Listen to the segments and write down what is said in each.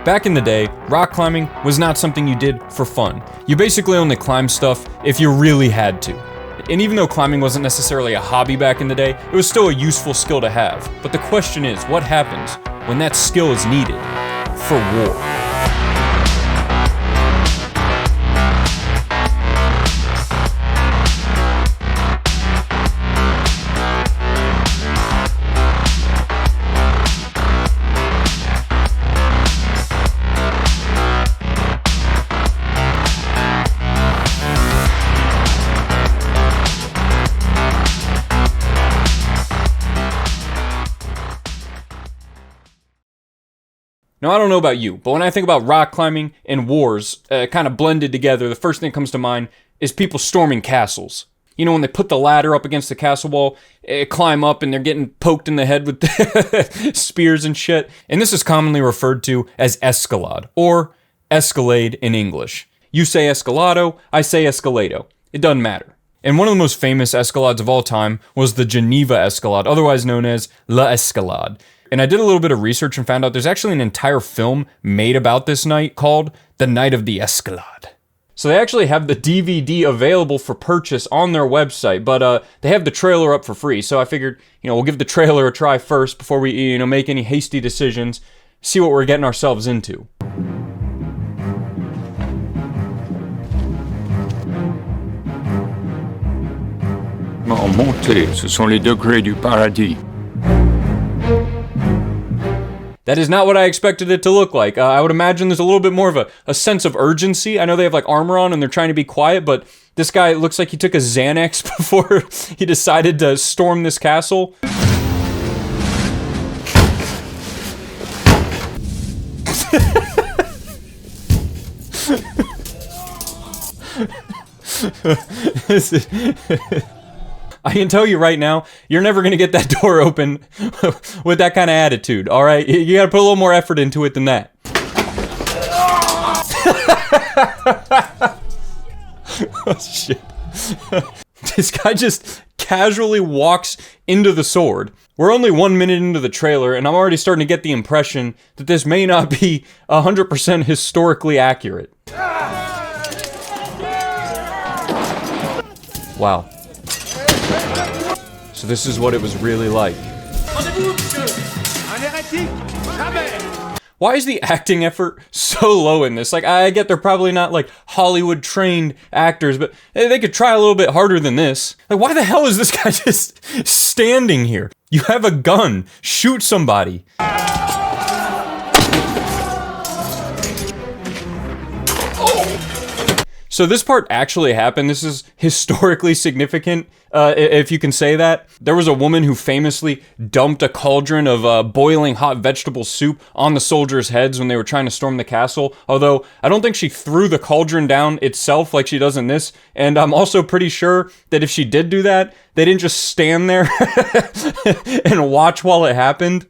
Back in the day, rock climbing was not something you did for fun. You basically only climbed stuff if you really had to. And even though climbing wasn't necessarily a hobby back in the day, it was still a useful skill to have. But the question is, what happens when that skill is needed for war? Now, I don't know about you, but when I think about rock climbing and wars kind of blended together, the first thing that comes to mind is people storming castles. You know, when they put the ladder up against the castle wall, climb up, and they're getting poked in the head with spears and shit. And this is commonly referred to as escalade, or escalade in English. You say escalado, I say escalado. It doesn't matter. And one of the most famous escalades of all time was the Geneva Escalade, otherwise known as La Escalade. And I did a little bit of research and found out there's actually an entire film made about this night called The Night of the Escalade. So they actually have the DVD available for purchase on their website, but they have the trailer up for free. So I figured, we'll give the trailer a try first before we, make any hasty decisions, see what we're getting ourselves into. En montée, ce sont les degrés du paradis. That is not what I expected it to look like. I would imagine there's a little bit more of a sense of urgency. I know they have like armor on and they're trying to be quiet, but this guy looks like he took a Xanax before he decided to storm this castle. I can tell you right now, you're never going to get that door open with that kind of attitude, all right? You got to put a little more effort into it than that. Oh, shit. This guy just casually walks into the sword. We're only 1 minute into the trailer, and I'm already starting to get the impression that this may not be 100% historically accurate. Wow. So this is what it was really like. Why is the acting effort so low in this? Like, I get they're probably not like Hollywood trained actors, but they could try a little bit harder than this. Like, why the hell is this guy just standing here? You have a gun. Shoot somebody. So this part actually happened. This is historically significant, if you can say that. There was a woman who famously dumped a cauldron of boiling hot vegetable soup on the soldiers' heads when they were trying to storm the castle. Although, I don't think she threw the cauldron down itself like she does in this. And I'm also pretty sure that if she did do that, they didn't just stand there and watch while it happened.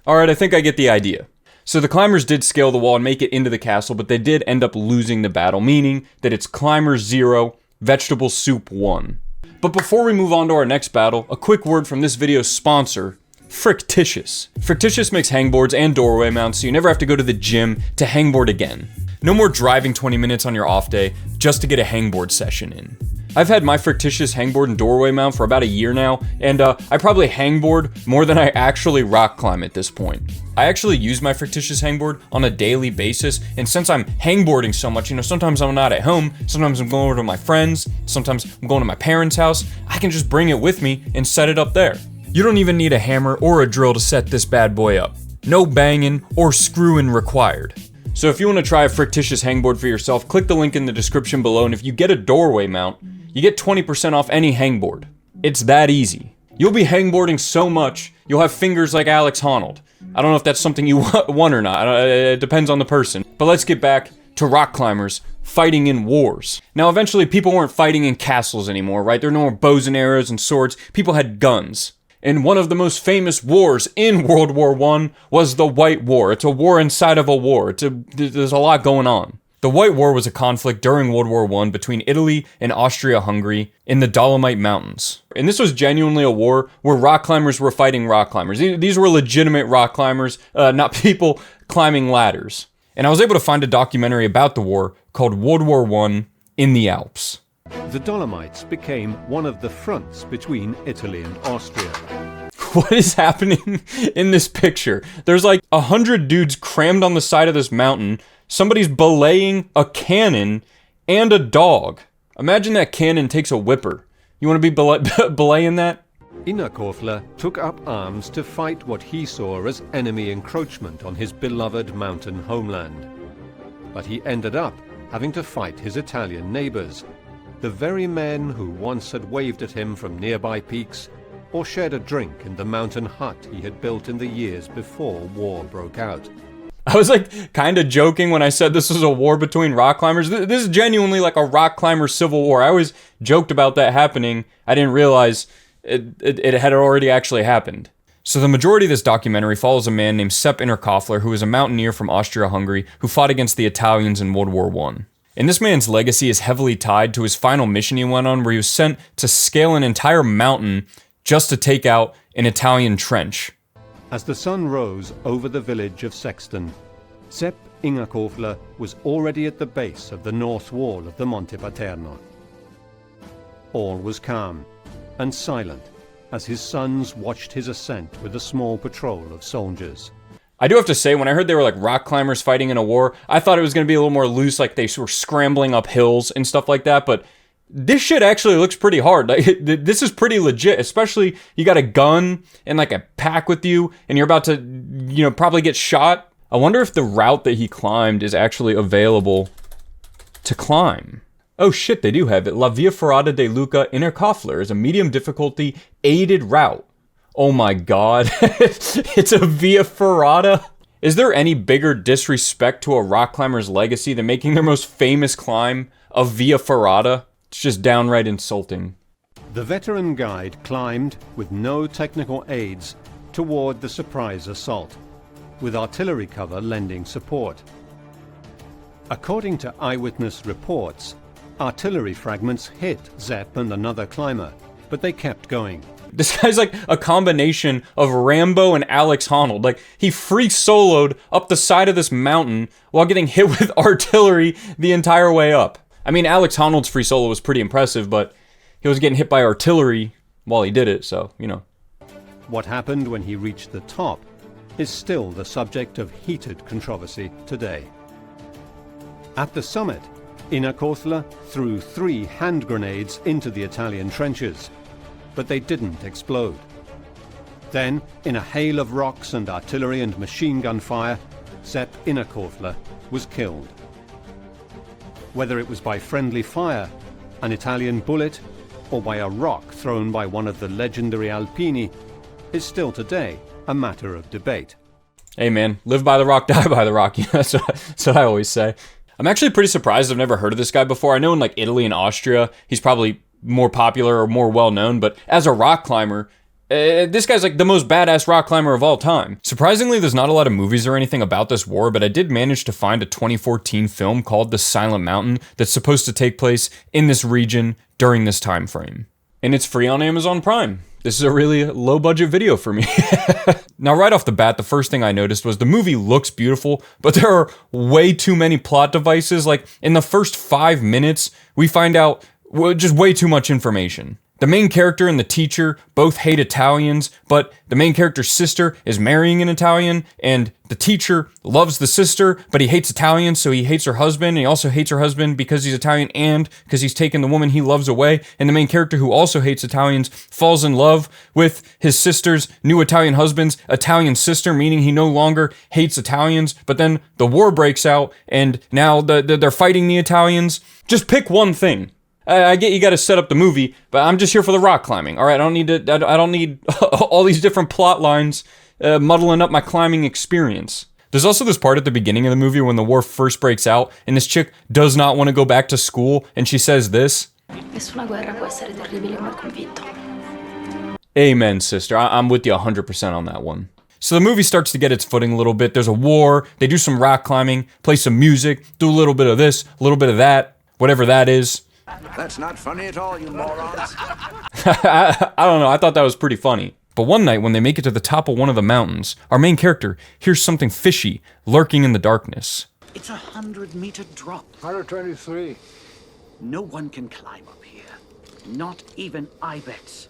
Alright, I think I get the idea. So the climbers did scale the wall and make it into the castle, but they did end up losing the battle, meaning that it's climbers 0, vegetable soup 1. But before we move on to our next battle, a quick word from this video's sponsor, Frictitious. Frictitious makes hangboards and doorway mounts so you never have to go to the gym to hangboard again. No more driving 20 minutes on your off day just to get a hangboard session in. I've had my frictitious hangboard and doorway mount for about a year now, and I probably hangboard more than I actually rock climb at this point. I actually use my frictitious hangboard on a daily basis, and since I'm hangboarding so much, sometimes I'm not at home, sometimes I'm going over to my friends, sometimes I'm going to my parents' house, I can just bring it with me and set it up there. You don't even need a hammer or a drill to set this bad boy up. No banging or screwing required. So if you want to try a frictitious hangboard for yourself, click the link in the description below, and if you get a doorway mount, you get 20% off any hangboard. It's that easy. You'll be hangboarding so much, you'll have fingers like Alex Honnold. I don't know if that's something you want or not, it depends on the person. But let's get back to rock climbers fighting in wars. Now eventually people weren't fighting in castles anymore, right? There were no more bows and arrows and swords, people had guns. And one of the most famous wars in World War I was the White War. It's a war inside of a war. There's a lot going on. The White War was a conflict during World War I between Italy and Austria-Hungary in the Dolomite Mountains. And this was genuinely a war where rock climbers were fighting rock climbers. These were legitimate rock climbers, not people climbing ladders. And I was able to find a documentary about the war called World War I in the Alps. The Dolomites became one of the fronts between Italy and Austria. What is happening in this picture? There's like 100 dudes crammed on the side of this mountain. Somebody's belaying a cannon and a dog. Imagine that cannon takes a whipper. You want to be belaying that? Karl took up arms to fight what he saw as enemy encroachment on his beloved mountain homeland. But he ended up having to fight his Italian neighbors, the very men who once had waved at him from nearby peaks or shared a drink in the mountain hut he had built in the years before war broke out. I was like kind of joking when I said this was a war between rock climbers. This is genuinely like a rock climber civil war. I always joked about that happening. I didn't realize it had already actually happened. So the majority of this documentary follows a man named Sepp Innerkofler, who is a mountaineer from Austria-Hungary who fought against the Italians in World War I. And this man's legacy is heavily tied to his final mission he went on, where he was sent to scale an entire mountain just to take out an Italian trench. As the sun rose over the village of Sexton, Sepp Innerkofler was already at the base of the north wall of the Monte Paterno. All was calm and silent as his sons watched his ascent with a small patrol of soldiers. I do have to say, when I heard they were like rock climbers fighting in a war, I thought it was going to be a little more loose, like they were scrambling up hills and stuff like that, but this shit actually looks pretty hard. Like, this is pretty legit, especially you got a gun and like a pack with you and you're about to, probably get shot. I wonder if the route that he climbed is actually available to climb. Oh shit, they do have it. La Via Ferrata de Luca Innerkofler is a medium difficulty aided route. Oh my god, it's a Via Ferrata? Is there any bigger disrespect to a rock climber's legacy than making their most famous climb a Via Ferrata? It's just downright insulting. The veteran guide climbed, with no technical aids, toward the surprise assault, with artillery cover lending support. According to eyewitness reports, artillery fragments hit Zepp and another climber, but they kept going. This guy's like a combination of Rambo and Alex Honnold. Like, he free soloed up the side of this mountain while getting hit with artillery the entire way up. I mean, Alex Honnold's free solo was pretty impressive, but he was getting hit by artillery while he did it, so, What happened when he reached the top is still the subject of heated controversy today. At the summit, Innerkofler threw 3 hand grenades into the Italian trenches, but they didn't explode. Then, in a hail of rocks and artillery and machine gun fire, Sepp Innerkofler was killed. Whether it was by friendly fire, an Italian bullet, or by a rock thrown by one of the legendary Alpini, is still today a matter of debate. Hey man, live by the rock, die by the rock. That's what I always say. I'm actually pretty surprised I've never heard of this guy before. I know in like Italy and Austria, he's probably more popular or more well-known, but as a rock climber, this guy's like the most badass rock climber of all time. Surprisingly, there's not a lot of movies or anything about this war, but I did manage to find a 2014 film called The Silent Mountain that's supposed to take place in this region during this time frame. And it's free on Amazon Prime. This is a really low-budget video for me. Now, right off the bat, the first thing I noticed was the movie looks beautiful, but there are way too many plot devices. Like, in the first 5 minutes, we find out just way too much information. The main character and the teacher both hate Italians, but the main character's sister is marrying an Italian, and the teacher loves the sister, but he hates Italians, so he hates her husband, and he also hates her husband because he's Italian and because he's taken the woman he loves away, and the main character who also hates Italians falls in love with his sister's new Italian husband's Italian sister, meaning he no longer hates Italians, but then the war breaks out, and now they're fighting the Italians. Just pick one thing. I get you got to set up the movie, but I'm just here for the rock climbing. All right, I don't need all these different plot lines muddling up my climbing experience. There's also this part at the beginning of the movie when the war first breaks out, and this chick does not want to go back to school, and she says this. Nessuna guerra può essere terribile come convinto. Amen, sister. I'm with you 100% on that one. So the movie starts to get its footing a little bit. There's a war, they do some rock climbing, play some music, do a little bit of this, a little bit of that, whatever that is. That's not funny at all, you morons. I don't know, I thought that was pretty funny. But one night when they make it to the top of one of the mountains, our main character hears something fishy lurking in the darkness. It's 100-meter drop. 123. No one can climb up here. Not even ibex.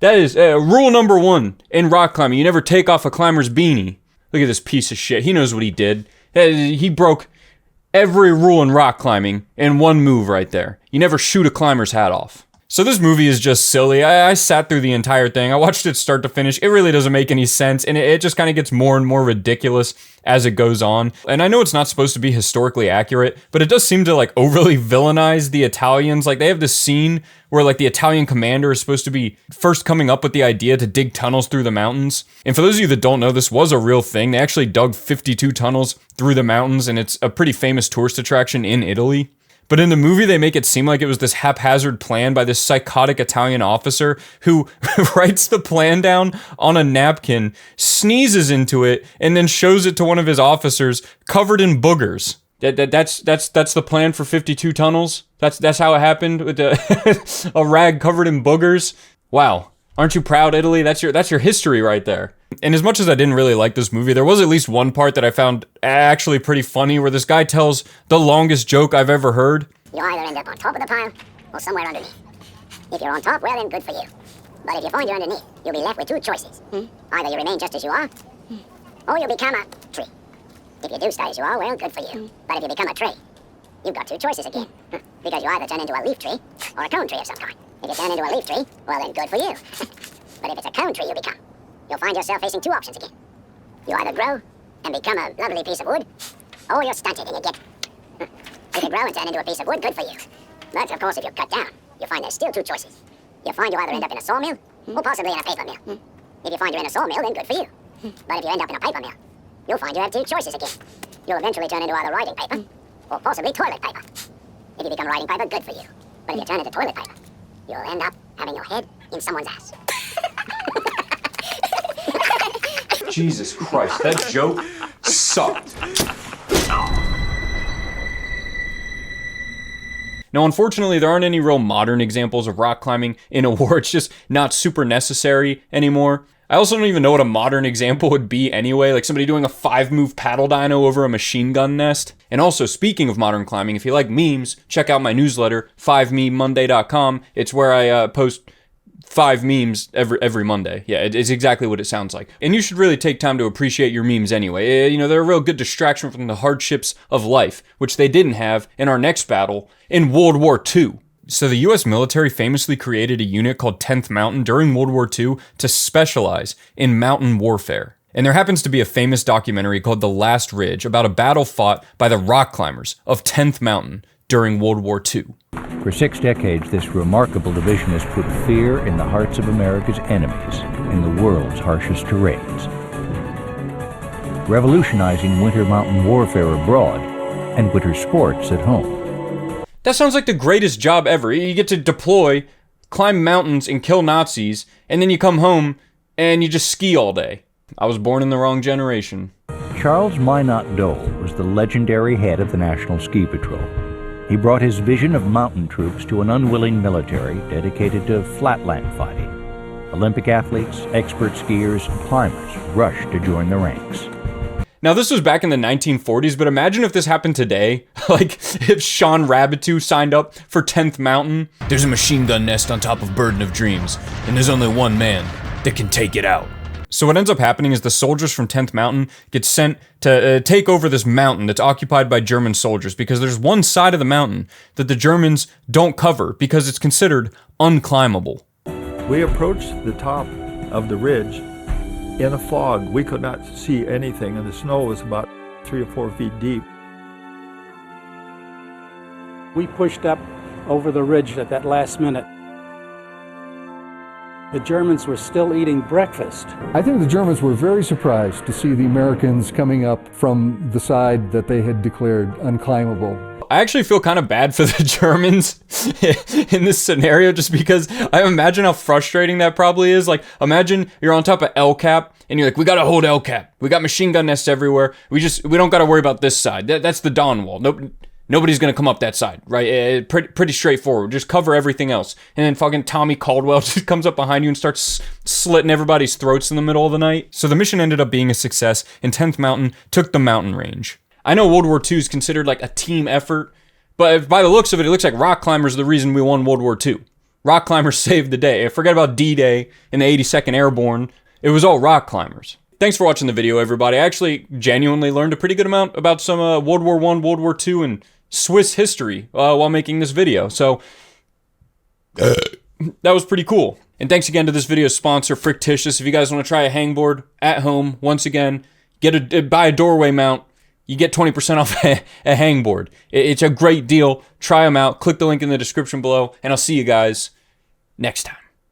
That is rule number 1 in rock climbing. You never take off a climber's beanie. Look at this piece of shit. He knows what he did. He broke every rule in rock climbing in one move right there. You never shoot a climber's hat off. So this movie is just silly. I sat through the entire thing. I watched it start to finish. It really doesn't make any sense, and it just kind of gets more and more ridiculous as it goes on. And I know it's not supposed to be historically accurate, but it does seem to like overly villainize the Italians. Like they have this scene where like the Italian commander is supposed to be first coming up with the idea to dig tunnels through the mountains. And for those of you that don't know, this was a real thing. They actually dug 52 tunnels through the mountains, and it's a pretty famous tourist attraction in Italy. But in the movie, they make it seem like it was this haphazard plan by this psychotic Italian officer who writes the plan down on a napkin, sneezes into it, and then shows it to one of his officers covered in boogers. That's the plan for 52 tunnels? That's how it happened with a rag covered in boogers? Wow. Aren't you proud, Italy? That's your history right there. And as much as I didn't really like this movie, there was at least one part that I found actually pretty funny where this guy tells the longest joke I've ever heard. You either end up on top of the pile or somewhere underneath. If you're on top, well then good for you. But if you find you're underneath, you'll be left with 2 choices. Either you remain just as you are, or you'll become a tree. If you do stay as you are, well good for you. But if you become a tree, you've got 2 choices again. Because you either turn into a leaf tree or a cone tree of some kind. If you turn into a leaf tree, well then good for you. But if it's a cone tree you become, you'll find yourself facing 2 options again. You either grow and become a lovely piece of wood, or you're stunted and you get... If you grow and turn into a piece of wood, good for you. But of course if you're cut down, you'll find there's still 2 choices. You'll find you either end up in a sawmill, or possibly in a paper mill. If you find you're in a sawmill, then good for you. But if you end up in a paper mill, you'll find you have 2 choices again. You'll eventually turn into either writing paper, or possibly toilet paper. If you become writing paper, good for you. But if you turn into toilet paper, you'll end up having your head in someone's ass. Jesus Christ, that joke sucked. Now, unfortunately, there aren't any real modern examples of rock climbing in a war. It's just not super necessary anymore. I also don't even know what a modern example would be anyway, like somebody doing a 5-move paddle dyno over a machine gun nest. And also, speaking of modern climbing, if you like memes, check out my newsletter, 5mememonday.com. It's where I post 5 memes every Monday. Yeah, it's exactly what it sounds like. And you should really take time to appreciate your memes anyway. You know, they're a real good distraction from the hardships of life, which they didn't have in our next battle in World War II. So the US military famously created a unit called 10th Mountain during World War II to specialize in mountain warfare. And there happens to be a famous documentary called The Last Ridge about a battle fought by the rock climbers of 10th Mountain during World War II. For 6 decades, this remarkable division has put fear in the hearts of America's enemies in the world's harshest terrains, revolutionizing winter mountain warfare abroad and winter sports at home. That sounds like the greatest job ever. You get to deploy, climb mountains, and kill Nazis, and then you come home and you just ski all day. I was born in the wrong generation. Charles Minot Dole was the legendary head of the National Ski Patrol. He brought his vision of mountain troops to an unwilling military dedicated to flatland fighting. Olympic athletes, expert skiers, and climbers rushed to join the ranks. Now, this was back in the 1940s, but imagine if this happened today. Like, if Sean Rabitou signed up for 10th Mountain. There's a machine gun nest on top of Burden of Dreams, and there's only one man that can take it out. So what ends up happening is the soldiers from 10th Mountain get sent to take over this mountain that's occupied by German soldiers, because there's one side of the mountain that the Germans don't cover because it's considered unclimbable. We approached the top of the ridge in a fog. We could not see anything, and the snow was about 3 or 4 feet deep. We pushed up over the ridge at that last minute. The Germans were still eating breakfast. I think the Germans were very surprised to see the Americans coming up from the side that they had declared unclimbable. I actually feel kind of bad for the Germans in this scenario, just because I imagine how frustrating that probably is. Like, imagine you're on top of El Cap and you're like, we gotta hold El Cap. We got machine gun nests everywhere. We don't gotta worry about this side. That's the Dawn Wall. Nobody's gonna come up that side, right? Pretty straightforward. Just cover everything else. And then fucking Tommy Caldwell just comes up behind you and starts slitting everybody's throats in the middle of the night. So the mission ended up being a success, and 10th Mountain took the mountain range. I know World War II is considered like a team effort, but by the looks of it, it looks like rock climbers are the reason we won World War II. Rock climbers saved the day. Forget about D-Day and the 82nd Airborne. It was all rock climbers. Thanks for watching the video, everybody. I actually genuinely learned a pretty good amount about some World War I, World War II, and Swiss history while making this video. So that was pretty cool. And thanks again to this video's sponsor, Frictitious. If you guys want to try a hangboard at home, once again, buy a doorway mount. You get 20% off a hangboard. It's a great deal. Try them out. Click the link in the description below, and I'll see you guys next time.